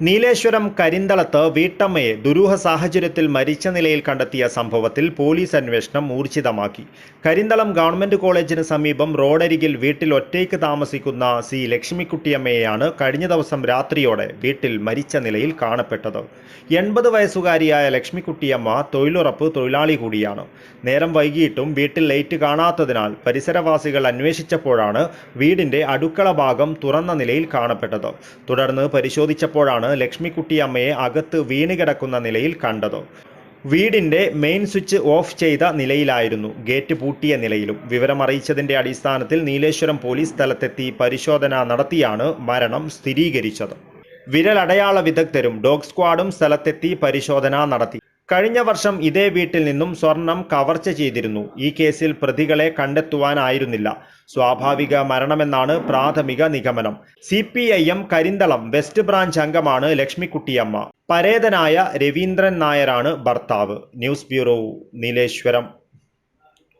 നീലേശ്വരം കരിന്തളത്ത് വീട്ടമ്മയെ ദുരൂഹ സാഹചര്യത്തിൽ മരിച്ച നിലയിൽ കണ്ടെത്തിയ സംഭവത്തിൽ പോലീസ് അന്വേഷണം ഊർജിതമാക്കി. കരിന്തളം ഗവൺമെന്റ് കോളേജിന് സമീപം റോഡരികിൽ വീട്ടിൽ ഒറ്റയ്ക്ക് താമസിക്കുന്ന സി ലക്ഷ്മിക്കുട്ടിയമ്മയെയാണ് കഴിഞ്ഞ ദിവസം രാത്രിയോടെ വീട്ടിൽ മരിച്ച നിലയിൽ കാണപ്പെട്ടത്. 80 വയസ്സുകാരിയായ ലക്ഷ്മിക്കുട്ടിയമ്മ തൊഴിലുറപ്പ് തൊഴിലാളി കൂടിയാണ്. നേരം വൈകിയിട്ടും വീട്ടിൽ ലൈറ്റ് കാണാത്തതിനാൽ പരിസരവാസികൾ അന്വേഷിച്ചപ്പോഴാണ് വീടിന്റെ അടുക്കള ഭാഗം തുറന്ന നിലയിൽ കാണപ്പെട്ടത്. തുടർന്ന് പരിശോധിച്ചപ്പോഴാണ് ലക്ഷ്മിക്കുട്ടിയമ്മയെ അകത്ത് വീണുകിടക്കുന്ന നിലയിൽ കണ്ടത്. വീടിന്റെ മെയിൻ സ്വിച്ച് ഓഫ് ചെയ്ത നിലയിലായിരുന്നു, ഗേറ്റ് പൂട്ടിയ നിലയിലും. വിവരമറിയിച്ചതിന്റെ അടിസ്ഥാനത്തിൽ നീലേശ്വരം പോലീസ് സ്ഥലത്തെത്തി പരിശോധന നടത്തിയാണ് മരണം സ്ഥിരീകരിച്ചത്. വിരലടയാള വിദഗ്ധരും ഡോഗ് സ്ക്വാഡും സ്ഥലത്തെത്തി പരിശോധന നടത്തി. കഴിഞ്ഞ വർഷം ഇതേ വീട്ടിൽ നിന്നും സ്വർണം കവർച്ച ചെയ്തിരുന്നു. ഈ കേസിൽ പ്രതികളെ കണ്ടെത്തുവാനായിരുന്നില്ല. സ്വാഭാവിക മരണമെന്നാണ് പ്രാഥമിക നിഗമനം. CPIM കരിന്തളം വെസ്റ്റ് ബ്രാഞ്ച് അംഗമാണ് ലക്ഷ്മിക്കുട്ടിയമ്മ. പരേതനായ രവീന്ദ്രൻ നായരാണ് ഭർത്താവ്. News bureau, Nileshwaram.